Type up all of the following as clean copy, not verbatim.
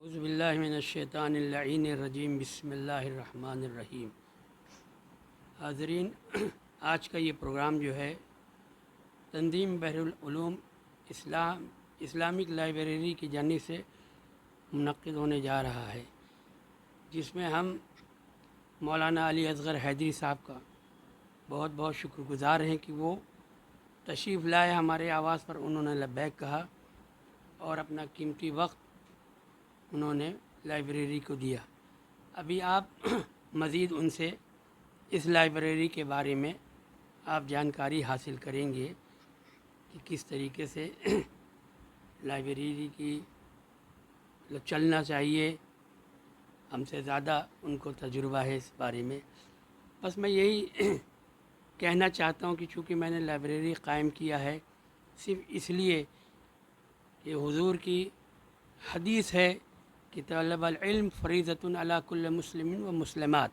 اعوذ باللہ من الشیطان اللعین الرجیم، بسم اللہ الرحمن الرحیم۔ حاضرین، آج کا یہ پروگرام جو ہے تنظیم بحر العلوم اسلامک لائبریری کی جانب سے منعقد ہونے جا رہا ہے، جس میں ہم مولانا علی اصغر حیدری صاحب کا بہت بہت شکر گزار ہیں کہ وہ تشریف لائے، ہمارے آواز پر انہوں نے لبیک کہا اور اپنا قیمتی وقت انہوں نے لائبریری کو دیا۔ ابھی آپ مزید ان سے اس لائبریری کے بارے میں آپ جانکاری حاصل کریں گے کہ کس طریقے سے لائبریری کی چلنا چاہیے۔ ہم سے زیادہ ان کو تجربہ ہے اس بارے میں۔ بس میں یہی کہنا چاہتا ہوں کہ چونکہ میں نے لائبریری قائم کیا ہے صرف اس لیے کہ حضور کی حدیث ہے کہ طلب العلم فریضۃ علی کل مسلم و مسلمات،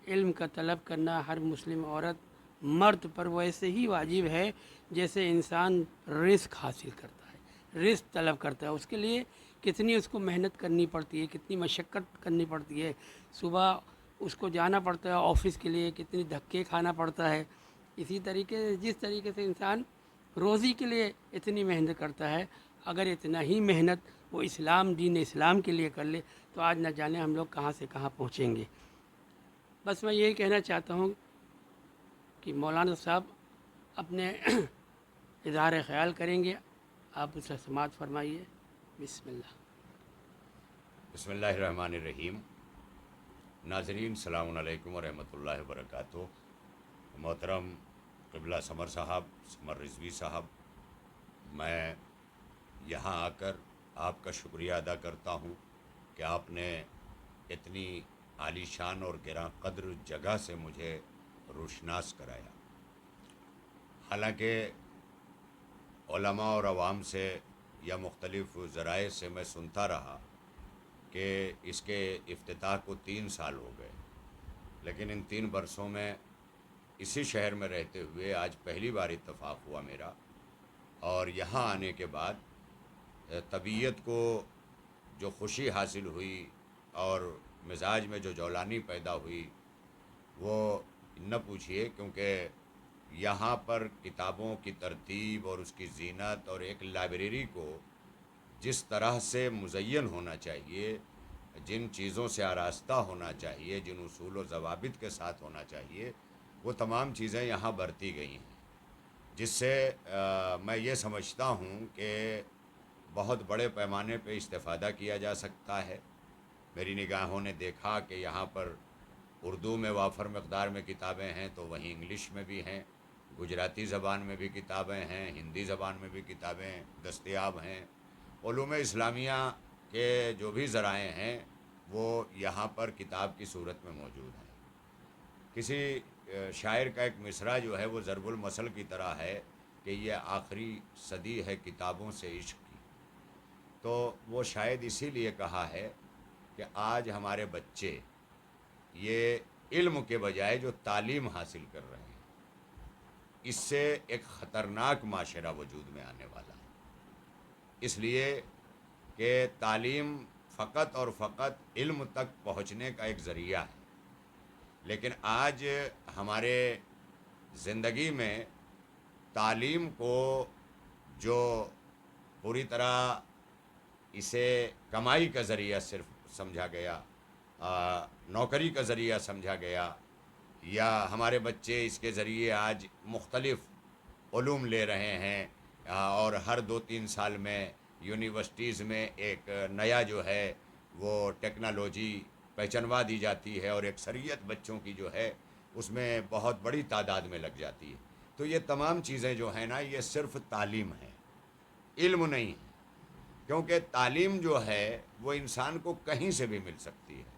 علم کا طلب کرنا ہر مسلم عورت مرد پر ویسے ہی واجب ہے جیسے انسان رزق حاصل کرتا ہے، رزق طلب کرتا ہے۔ اس کے لیے کتنی اس کو محنت کرنی پڑتی ہے، کتنی مشقت کرنی پڑتی ہے، صبح اس کو جانا پڑتا ہے آفس کے لیے، کتنی دھکے کھانا پڑتا ہے۔ اسی طریقے سے جس طریقے سے انسان روزی کے لیے اتنی محنت کرتا ہے، اگر اتنا ہی محنت وہ دین اسلام کے لیے کر لے تو آج نہ جانے ہم لوگ کہاں سے کہاں پہنچیں گے۔ بس میں یہی کہنا چاہتا ہوں کہ مولانا صاحب اپنے اظہار خیال کریں گے، آپ اسے سماعت فرمائیے۔ بسم اللہ۔ بسم اللہ الرحمن الرحیم۔ ناظرین، السلام علیکم ورحمۃ اللہ وبرکاتہ۔ محترم قبلہ سمر صاحب، سمر رضوی صاحب، میں یہاں آ کر آپ کا شکریہ ادا کرتا ہوں کہ آپ نے اتنی عالی شان اور گراں قدر جگہ سے مجھے روشناس کرایا۔ حالانکہ علماء اور عوام سے یا مختلف ذرائع سے میں سنتا رہا کہ اس کے افتتاح کو 3 سال ہو گئے، لیکن ان 3 برسوں میں اسی شہر میں رہتے ہوئے آج پہلی بار اتفاق ہوا میرا، اور یہاں آنے کے بعد طبیعت کو جو خوشی حاصل ہوئی اور مزاج میں جو جولانی پیدا ہوئی وہ نہ پوچھیے، کیونکہ یہاں پر کتابوں کی ترتیب اور اس کی زینت اور ایک لائبریری کو جس طرح سے مزین ہونا چاہیے، جن چیزوں سے آراستہ ہونا چاہیے، جن اصول و ضوابط کے ساتھ ہونا چاہیے، وہ تمام چیزیں یہاں برتی گئی ہیں، جس سے میں یہ سمجھتا ہوں کہ بہت بڑے پیمانے پہ استفادہ کیا جا سکتا ہے۔ میری نگاہوں نے دیکھا کہ یہاں پر اردو میں وافر مقدار میں کتابیں ہیں، تو وہیں انگلش میں بھی ہیں، گجراتی زبان میں بھی کتابیں ہیں، ہندی زبان میں بھی کتابیں دستیاب ہیں۔ علوم اسلامیہ کے جو بھی ذرائع ہیں وہ یہاں پر کتاب کی صورت میں موجود ہیں۔ کسی شاعر کا ایک مصرع جو ہے وہ ضرب المثل کی طرح ہے کہ یہ آخری صدی ہے کتابوں سے عشق کی، تو وہ شاید اسی لیے کہا ہے کہ آج ہمارے بچے یہ علم کے بجائے جو تعلیم حاصل کر رہے ہیں، اس سے ایک خطرناک معاشرہ وجود میں آنے والا ہے، اس لیے کہ تعلیم فقط اور فقط علم تک پہنچنے کا ایک ذریعہ ہے، لیکن آج ہمارے زندگی میں تعلیم کو جو پوری طرح اسے کمائی کا ذریعہ صرف سمجھا گیا، نوکری کا ذریعہ سمجھا گیا، یا ہمارے بچے اس کے ذریعے آج مختلف علوم لے رہے ہیں، اور ہر 2-3 سال میں یونیورسٹیز میں ایک نیا جو ہے وہ ٹیکنالوجی پہچنوا دی جاتی ہے، اور اکثریت بچوں کی جو ہے اس میں بہت بڑی تعداد میں لگ جاتی ہے۔ تو یہ تمام چیزیں جو ہیں نا، یہ صرف تعلیم ہے، علم نہیں ہے، کیونکہ تعلیم جو ہے وہ انسان کو کہیں سے بھی مل سکتی ہے،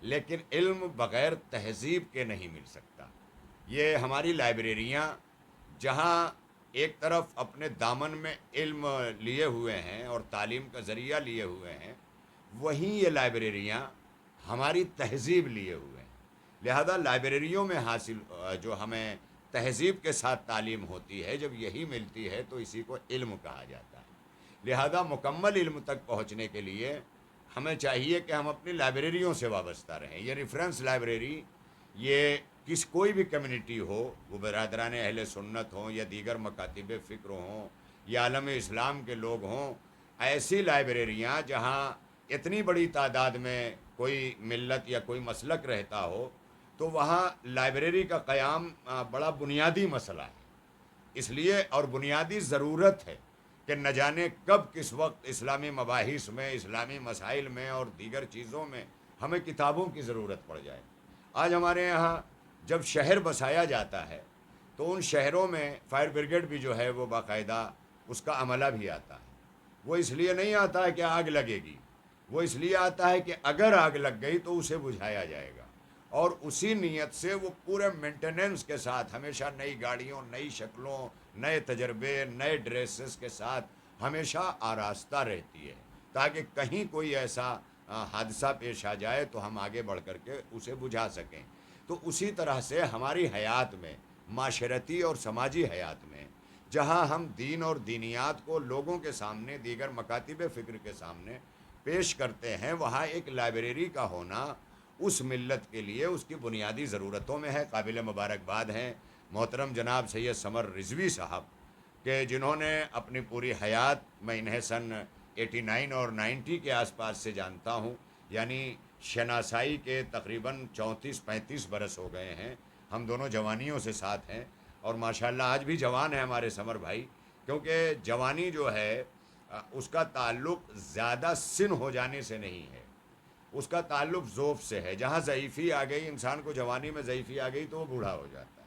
لیکن علم بغیر تہذیب کے نہیں مل سکتا۔ یہ ہماری لائبریریاں جہاں ایک طرف اپنے دامن میں علم لیے ہوئے ہیں اور تعلیم کا ذریعہ لیے ہوئے ہیں، وہیں یہ لائبریریاں ہماری تہذیب لیے ہوئے ہیں۔ لہذا لائبریریوں میں حاصل جو ہمیں تہذیب کے ساتھ تعلیم ہوتی ہے، جب یہی ملتی ہے تو اسی کو علم کہا جاتا ہے۔ لہذا مکمل علم تک پہنچنے کے لیے ہمیں چاہیے کہ ہم اپنی لائبریریوں سے وابستہ رہیں. یہ ریفرنس لائبریری یہ کوئی بھی کمیونٹی ہو، وہ برادران اہل سنت ہوں یا دیگر مکاتب فکر ہوں یا عالم اسلام کے لوگ ہوں، ایسی لائبریریاں جہاں اتنی بڑی تعداد میں کوئی ملت یا کوئی مسلک رہتا ہو، تو وہاں لائبریری کا قیام بڑا بنیادی مسئلہ ہے. اس لیے اور بنیادی ضرورت ہے کہ نہ جانے کب کس وقت اسلامی مباحث میں، اسلامی مسائل میں اور دیگر چیزوں میں ہمیں کتابوں کی ضرورت پڑ جائے. آج ہمارے یہاں جب شہر بسایا جاتا ہے تو ان شہروں میں فائر بریگیڈ بھی جو ہے وہ باقاعدہ اس کا عملہ بھی آتا ہے. وہ اس لیے نہیں آتا ہے کہ آگ لگے گی، وہ اس لیے آتا ہے کہ اگر آگ لگ گئی تو اسے بجھایا جائے گا، اور اسی نیت سے وہ پورے مینٹیننس کے ساتھ ہمیشہ نئی گاڑیوں، نئی شکلوں، نئے تجربے، نئے ڈریسز کے ساتھ ہمیشہ آراستہ رہتی ہے تاکہ کہیں کوئی ایسا حادثہ پیش آ جائے تو ہم آگے بڑھ کر کے اسے بجھا سکیں. تو اسی طرح سے ہماری حیات میں، معاشرتی اور سماجی حیات میں، جہاں ہم دین اور دینیات کو لوگوں کے سامنے، دیگر مکاتب فکر کے سامنے پیش کرتے ہیں، وہاں ایک لائبریری کا ہونا اس ملت کے لیے اس کی بنیادی ضرورتوں میں ہے. قابل مبارکباد ہیں محترم جناب سید سمر رضوی صاحب کہ جنہوں نے اپنی پوری حیات، میں انہیں سن 89 اور 90 کے آس پاس سے جانتا ہوں، یعنی شناسائی کے تقریباً 34-35 برس ہو گئے ہیں. ہم دونوں جوانیوں سے ساتھ ہیں اور ماشاءاللہ آج بھی جوان ہیں ہمارے سمر بھائی، کیونکہ جوانی جو ہے اس کا تعلق زیادہ سن ہو جانے سے نہیں ہے، اس کا تعلق ذوف سے ہے. جہاں ضعیفی آ گئی، انسان کو جوانی میں ضعیفی آ گئی تو وہ بوڑھا ہو جاتا ہے.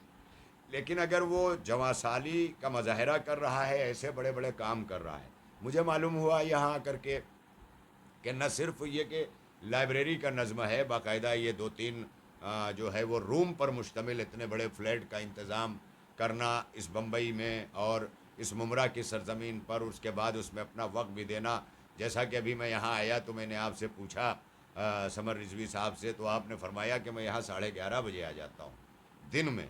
لیکن اگر وہ جوان سالی کا مظاہرہ کر رہا ہے، ایسے بڑے بڑے کام کر رہا ہے. مجھے معلوم ہوا یہاں آ کر کے کہ نہ صرف یہ کہ لائبریری کا نظم ہے، باقاعدہ یہ 2-3 جو ہے وہ روم پر مشتمل اتنے بڑے فلیٹ کا انتظام کرنا اس بمبئی میں اور اس ممرہ کی سرزمین پر، اس کے بعد اس میں اپنا وقت بھی دینا. جیسا کہ ابھی میں یہاں آیا تو میں نے آپ سے پوچھا سمر رضوی صاحب سے، تو آپ نے فرمایا کہ میں یہاں 11:30 بجے آ جاتا ہوں دن میں،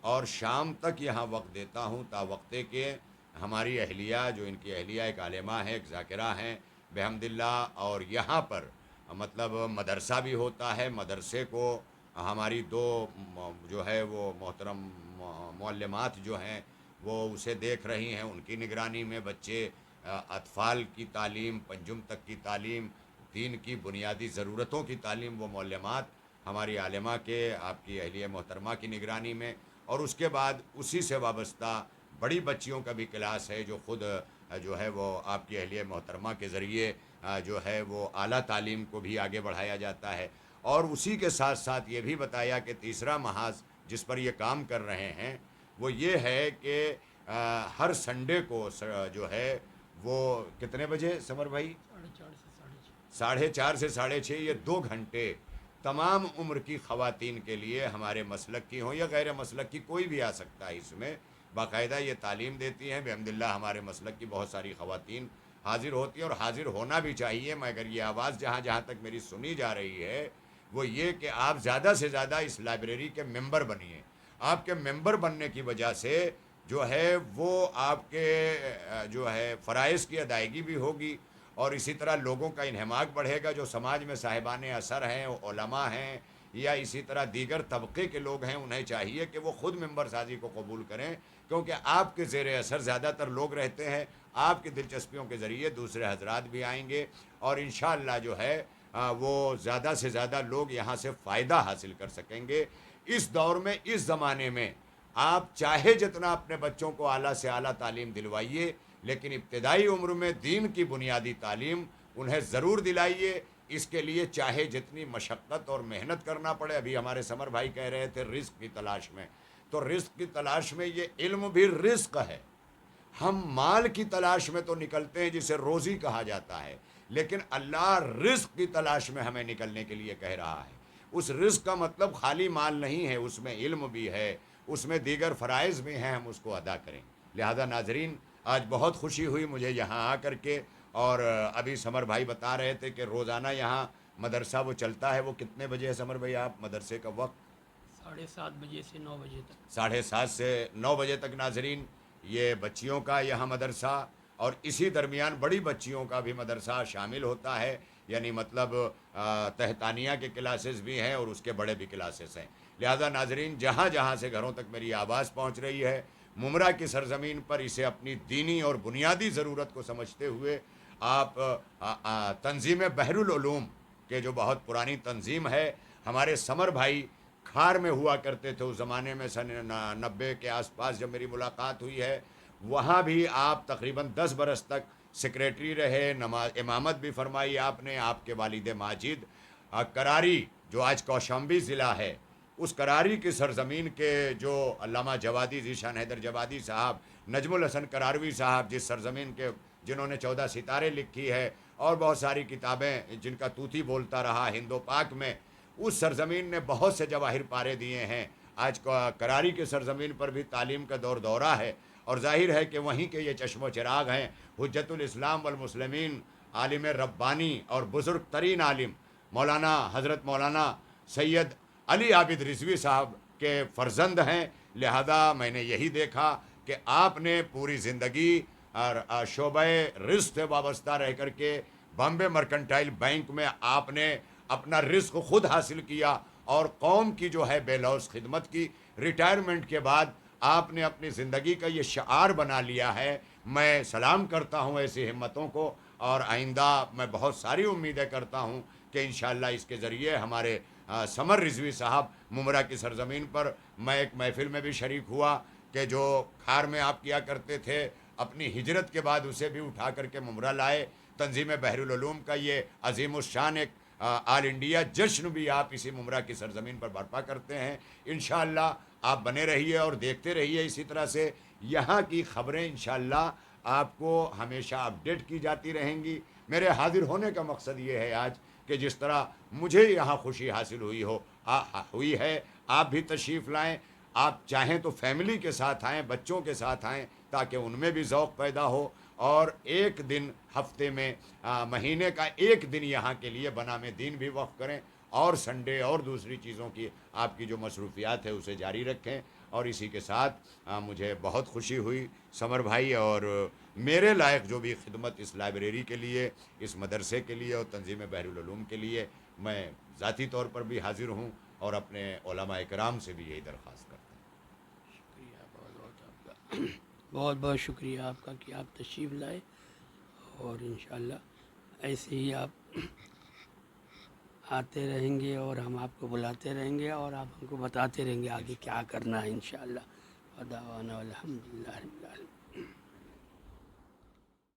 اور شام تک یہاں وقت دیتا ہوں تا وقتے کہ ہماری اہلیہ، جو ان کی اہلیہ ایک عالمہ ہے، ایک ذاکرہ ہیں بحمد اللہ، اور یہاں پر مطلب مدرسہ بھی ہوتا ہے. مدرسے کو ہماری 2 جو ہے وہ محترم معلمات جو ہیں وہ اسے دیکھ رہی ہیں. ان کی نگرانی میں بچے، اطفال کی تعلیم، پنجم تک کی تعلیم، دین کی بنیادی ضرورتوں کی تعلیم، وہ معلمات ہماری عالمہ کے، آپ کی اہلیہ محترمہ کی نگرانی میں. اور اس کے بعد اسی سے وابستہ بڑی بچیوں کا بھی کلاس ہے جو خود جو ہے وہ آپ کی اہلیہ محترمہ کے ذریعے جو ہے وہ اعلیٰ تعلیم کو بھی آگے بڑھایا جاتا ہے. اور اسی کے ساتھ ساتھ یہ بھی بتایا کہ تیسرا محاذ جس پر یہ کام کر رہے ہیں وہ یہ ہے کہ ہر سنڈے کو جو ہے وہ کتنے بجے سمر بھائی؟ 4:30 سے 6:30 یہ 2 گھنٹے تمام عمر کی خواتین کے لیے، ہمارے مسلک کی ہوں یا غیر مسلک کی، کوئی بھی آ سکتا ہے، اس میں باقاعدہ یہ تعلیم دیتی ہیں. بحمداللہ ہمارے مسلک کی بہت ساری خواتین حاضر ہوتی ہیں اور حاضر ہونا بھی چاہیے. مگر یہ آواز جہاں تک میری سنی جا رہی ہے وہ یہ کہ آپ زیادہ سے زیادہ اس لائبریری کے ممبر بنیے. آپ کے ممبر بننے کی وجہ سے جو ہے وہ آپ کے جو ہے فرائض کی ادائیگی بھی ہوگی، اور اسی طرح لوگوں کا انہماک بڑھے گا. جو سماج میں صاحبان اثر ہیں، علماء ہیں یا اسی طرح دیگر طبقے کے لوگ ہیں، انہیں چاہیے کہ وہ خود ممبر سازی کو قبول کریں، کیونکہ آپ کے زیر اثر زیادہ تر لوگ رہتے ہیں. آپ کی دلچسپیوں کے ذریعے دوسرے حضرات بھی آئیں گے اور انشاءاللہ جو ہے وہ زیادہ سے زیادہ لوگ یہاں سے فائدہ حاصل کر سکیں گے. اس دور میں، اس زمانے میں آپ چاہے جتنا اپنے بچوں کو اعلیٰ سے اعلیٰ تعلیم دلوائیے، لیکن ابتدائی عمر میں دین کی بنیادی تعلیم انہیں ضرور دلائیے. اس کے لیے چاہے جتنی مشقت اور محنت کرنا پڑے. ابھی ہمارے سمر بھائی کہہ رہے تھے رزق کی تلاش میں، تو رزق کی تلاش میں یہ علم بھی رزق ہے. ہم مال کی تلاش میں تو نکلتے ہیں جسے روزی کہا جاتا ہے، لیکن اللہ رزق کی تلاش میں ہمیں نکلنے کے لیے کہہ رہا ہے. اس رزق کا مطلب خالی مال نہیں ہے، اس میں علم بھی ہے، اس میں دیگر فرائض بھی ہیں، ہم اس کو ادا کریں. لہذا ناظرین، آج بہت خوشی ہوئی مجھے یہاں آ کر کے. اور ابھی سمر بھائی بتا رہے تھے کہ روزانہ یہاں مدرسہ وہ چلتا ہے. وہ کتنے بجے ہے سمر بھائی آپ مدرسے کا وقت؟ 7:30 بجے سے 9 بجے تک. 7:30 سے 9 بجے تک ناظرین یہ بچیوں کا یہاں مدرسہ، اور اسی درمیان بڑی بچیوں کا بھی مدرسہ شامل ہوتا ہے. یعنی مطلب تہتانیہ کے کلاسز بھی ہیں اور اس کے بڑے بھی کلاسز ہیں. لہذا ناظرین جہاں جہاں سے گھروں تک میری آواز پہنچ رہی ہے، ممرہ کی سرزمین پر اسے اپنی دینی اور بنیادی ضرورت کو سمجھتے ہوئے آپ تنظیم بحر العلوم کہ جو بہت پرانی تنظیم ہے، ہمارے سمر بھائی کھار میں ہوا کرتے تھے اس زمانے میں، سن 90 کے آس پاس جب میری ملاقات ہوئی ہے، وہاں بھی آپ تقریباً 10 برس تک سیکریٹری رہے، نماز امامت بھی فرمائی آپ نے. آپ کے والد ماجد کراری جو آج کوشمبی ضلع ہے، اس کراری کی سرزمین کے جو علامہ جوادی ذیشان حیدر جوادی صاحب، نجم الحسن کراروی صاحب، جس سرزمین کے جنہوں نے 14 ستارے لکھی ہے اور بہت ساری کتابیں جن کا طوطی بولتا رہا ہند و پاک میں، اس سرزمین نے بہت سے جواہر پارے دیے ہیں. آج کراری کے سرزمین پر بھی تعلیم کا دور دورہ ہے، اور ظاہر ہے کہ وہیں کے یہ چشم و چراغ ہیں. حجت الاسلام والمسلمین، عالم ربانی اور بزرگ ترین عالم مولانا حضرت مولانا سید علی عابد رضوی صاحب کے فرزند ہیں. لہذا میں نے یہی دیکھا کہ آپ نے پوری زندگی شعبہ رزق سے وابستہ رہ کر کے بامبے مرکنٹائل بینک میں آپ نے اپنا رزق خود حاصل کیا اور قوم کی جو ہے بے لوث خدمت کی. ریٹائرمنٹ کے بعد آپ نے اپنی زندگی کا یہ شعار بنا لیا ہے. میں سلام کرتا ہوں ایسی ہمتوں کو، اور آئندہ میں بہت ساری امیدیں کرتا ہوں کہ انشاءاللہ اس کے ذریعے ہمارے سمر رضوی صاحب ممرہ کی سرزمین پر، میں ایک محفل میں بھی شریک ہوا کہ جو کھار میں آپ کیا کرتے تھے، اپنی ہجرت کے بعد اسے بھی اٹھا کر کے ممرہ لائے. تنظیم بحر العلوم کا یہ عظیم الشان ایک آل انڈیا جشن بھی آپ اسی ممرہ کی سرزمین پر برپا کرتے ہیں. انشاءاللہ آپ بنے رہیے اور دیکھتے رہیے اسی طرح سے. یہاں کی خبریں انشاءاللہ آپ کو ہمیشہ اپڈیٹ کی جاتی رہیں گی. میرے حاضر ہونے کا مقصد یہ ہے آج کہ جس طرح مجھے یہاں خوشی حاصل ہوئی ہے، آپ بھی تشریف لائیں. آپ چاہیں تو فیملی کے ساتھ آئیں، بچوں کے ساتھ آئیں، تاکہ ان میں بھی ذوق پیدا ہو. اور ایک دن ہفتے میں مہینے کا ایک دن یہاں کے لیے بنام دین بھی وقف کریں، اور سنڈے اور دوسری چیزوں کی آپ کی جو مصروفیات ہے اسے جاری رکھیں. اور اسی کے ساتھ مجھے بہت خوشی ہوئی سمر بھائی، اور میرے لائق جو بھی خدمت اس لائبریری کے لیے، اس مدرسے کے لیے اور تنظیم بحر العلوم کے لیے میں ذاتی طور پر بھی حاضر ہوں، اور اپنے علماء کرام سے بھی یہی درخواست کرتا ہوں. شکریہ بہت بہت آپ کا، بہت بہت شکریہ آپ کا کہ آپ تشریف لائے، اور انشاءاللہ ایسے ہی آپ آتے رہیں گے اور ہم آپ کو بلاتے رہیں گے، اور آپ ہم کو بتاتے رہیں گے آگے کیا کرنا ہے انشاءاللہ. ودعوانا الحمدللہ رب العالمین.